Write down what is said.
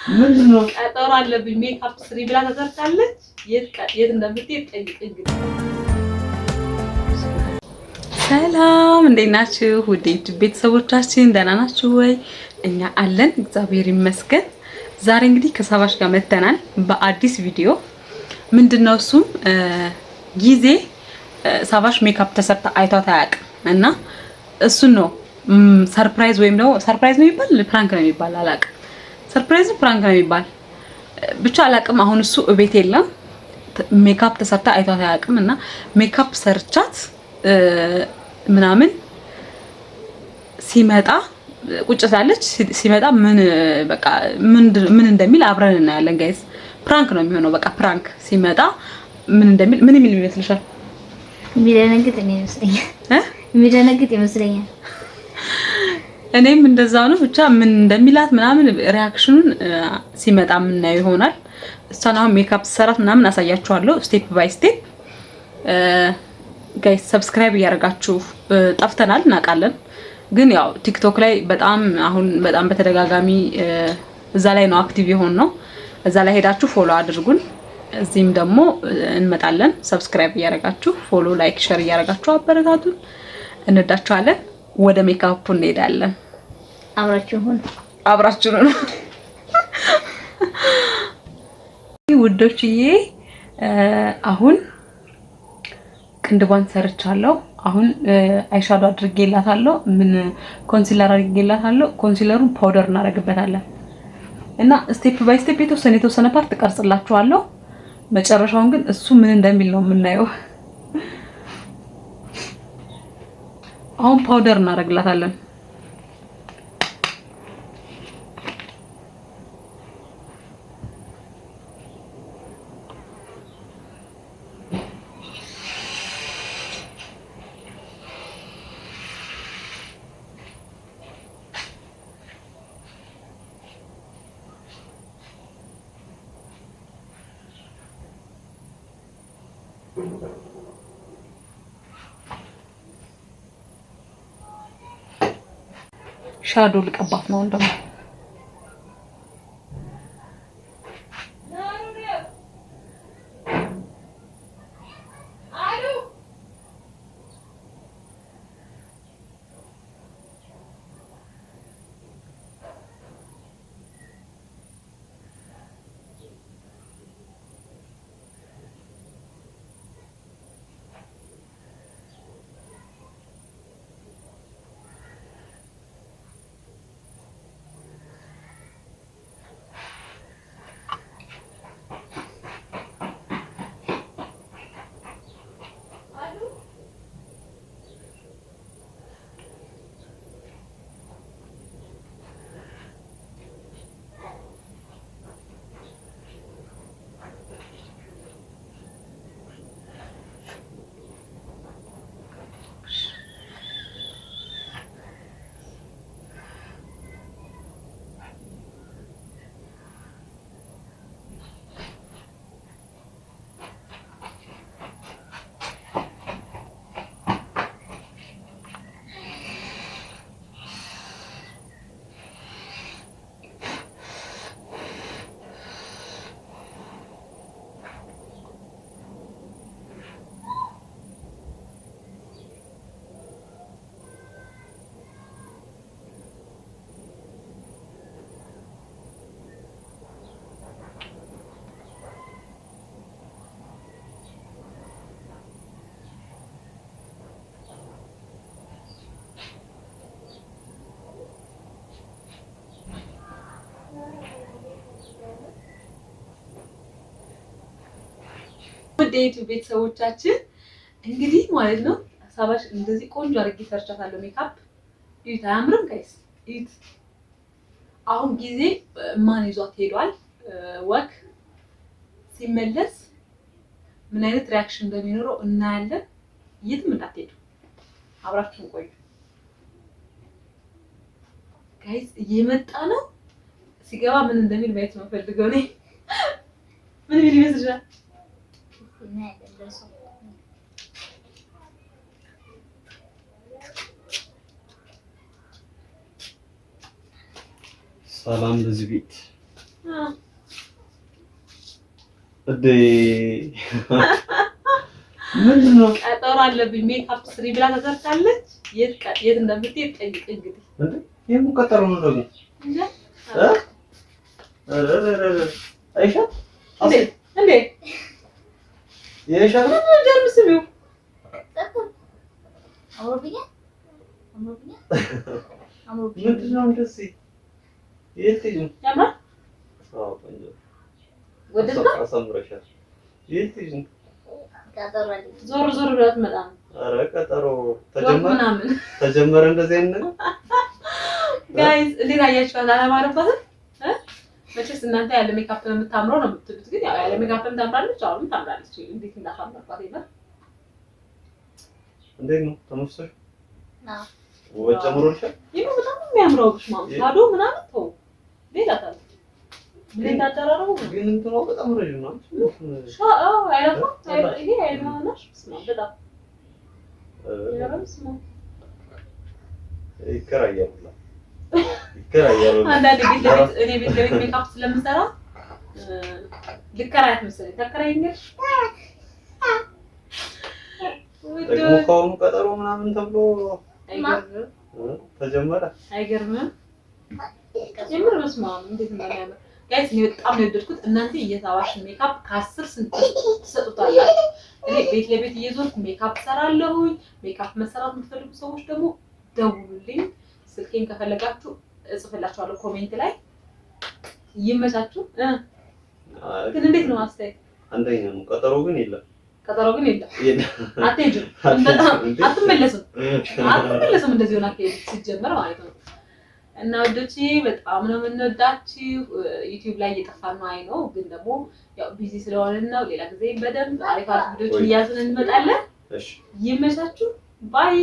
ምንድነው ቀጠሮ አለብኝ ሜካፕ ስሪ ብላ ተሰርታለች። የት እንደምትሄድ ጠይቅ እንግዲህ። ሰላም እንዴት ናችሁ? ውድ ቤተሰቦቻችን ደህና ናችሁ ወይ? እኛ አለን እግዚአብሔር ይመስገን። ዛሬ እንግዲህ ከሳባሽ ጋር መተናል በአዲስ ቪዲዮ። ምንድነው እሱም ጊዜ ሳባሽ ሜካፕ ተሰርታ አይቷት አያውቅም እና እሱን ነው ሰርፕራይዝ ወይም ነው ሰርፕራይዝ ነው የሚባል ፕራንክ ነው የሚባል አላውቅም። ሰርፕራይዝ ፕራንክ ነው የሚባል ብቻ አላውቅም። አሁን እሱ እቤት የለም ሜካፕ ተሰርታ አይቷት አያውቅም እና ሜካፕ ሰርቻት ምናምን ሲመጣ ቁጭ ሳለች ሲመጣ ምን በቃ ምን እንደሚል አብረን እናያለን ጋይስ። ፕራንክ ነው የሚሆነው በቃ ፕራንክ ሲመጣ ምን እንደሚል ምን የሚል ይመስልሻል? የሚደነግጥ ይመስለኛል። እኔም እንደዛው ነው ብቻ ምን እንደሚላት ምናምን ሪአክሽኑን ሲመጣ የምናየው ይሆናል። እሷን አሁን ሜካፕ ሰራት ምናምን አሳያችኋለሁ ስቴፕ ባይ ስቴፕ። ጋይስ ሰብስክራይብ እያደረጋችሁ ጠፍተናል እናውቃለን፣ ግን ያው ቲክቶክ ላይ በጣም በተደጋጋሚ እዛ ላይ ነው አክቲቭ የሆን ነው። እዛ ላይ ሄዳችሁ ፎሎ አድርጉን። እዚህም ደግሞ እንመጣለን። ሰብስክራይብ እያደረጋችሁ ፎሎ፣ ላይክ፣ ሼር እያደረጋችሁ አበረታቱን። እንወዳችኋለን። ወደ ሜካፑ እንሄዳለን። አብራችሁ ነው ውዶችዬ። አሁን ቅንድቧን ሰርቻለሁ። አሁን አይሻዶ አድርጌላታለሁ። ምን ኮንሲለር አድርጌላታለሁ። ኮንሲለሩን ፓውደር እናደርግበታለን እና ስቴፕ ባይ ስቴፕ የተወሰነ ፓርት ቀርጽላችኋለሁ። መጨረሻውን ግን እሱ ምን እንደሚል ነው የምናየው። አሁን ፓውደር እናደርግላታለን። ሻዶ ልቀባት ነው እንደው ወዴት ቤተሰቦቻችን እንግዲህ ማለት ነው ሳባሽ እንደዚህ ቆንጆ አድርጌ ሰርቻታለሁ። ሜካፕ ይት አያምርም ጋይስ? ይት አሁን ጊዜ ማን ይዟት ሄዷል ወክ ሲመለስ ምን አይነት ሪአክሽን እንደሚኖረው እናያለን። የትም እንዳትሄዱ አብራችሁን ቆዩ ጋይስ። እየመጣ ነው። ሲገባ ምን እንደሚል ማየት ነው ፈልገው ነው። ምን ይመስልሻል? ሰላም በዚህ ቤት እዴ ምንድን ነው? ቀጠሮ አለብኝ ሜካፕ ስሪ ብላ ተሰርታለች። የት እንደምትሄድ ጠይቅ እንግዲህ። እንዴ የምን ቀጠሮ ነው ደግሞ? አይሻት እንዴ የሻት ጀርምስ ነው ምንድን ነው እንደዚህ? የት ሂጅ ነው? ያምራል። አዎ ቆንጆ ወደዛ አሳምረሻል። የት ሂጅ ነው? ዞር ዞር ብላት መጣ ነው። ኧረ ቀጠሮ ተጀመረ እንደዚህ አይነት ነገር ጋይስ። እንዴት አያችኋት? አላማረባትም? መቼስ እናንተ ያለ ሜካፕ ነው የምታምረው ነው የምትሉት፣ ግን ያው ያለ ሜካፕም ታምራለች። አሁንም ታምራለች። እንዴት እንዳሳመርባት ይመር። እንዴት ነው ተመስሎሽ? አዎ ውበት ጨምሮልሻል። ይሄው በጣም የሚያምረው ብሽማ ታዶ ምናምን ተው ሌላ ታል ሌላ ተራራው ግን እንትኑ በጣም ረጅም ነው። አዎ አይለፋ ይሄ አይማናሽ ነው በጣም ያረስማ ይከራያል። አንዳንድ እኔ ቤት ለቤት ሜካፕ ስለምሰራ ልከራያት መሰለኝ። ተከራይኛለሽ ደግሞ ከሆኑ ቀጠሮ ምናምን ተብሎ ተጀመረ። አይገርምም? የምር በስመ አብ እንዴት እንደሚያምር ጋይስ። እኔ በጣም ነው የወደድኩት። እናንተ የሳባሽ ሜካፕ ከ10 ስንት ትሰጡታላችሁ? እኔ ቤት ለቤት እየዞርኩ ሜካፕ ሰራለሁኝ። ሜካፕ መሰራት የምትፈልጉ ሰዎች ደግሞ ደውሉልኝ። ስልኬን ከፈለጋችሁ እጽፍላችኋለሁ ኮሜንት ላይ። ይመቻችሁ። ግን እንዴት ነው አስተያየት? አንደኛ ነው ቀጠሮ ግን የለም። ቀጠሮ ግን የለም። አትሄጂም፣ አትመለስም። እንደዚህ ሆነ አትሄጂም ሲጀመር ማለት ነው። እና ወዶቼ በጣም ነው የምንወዳችሁ። ዩቲዩብ ላይ እየጠፋን ነው አይ ነው፣ ግን ደግሞ ያው ቢዚ ስለሆነን ነው። ሌላ ጊዜ በደንብ አሪፍ ቪዲዮዎችን እያዝን እንመጣለን። ይመቻችሁ። ባይ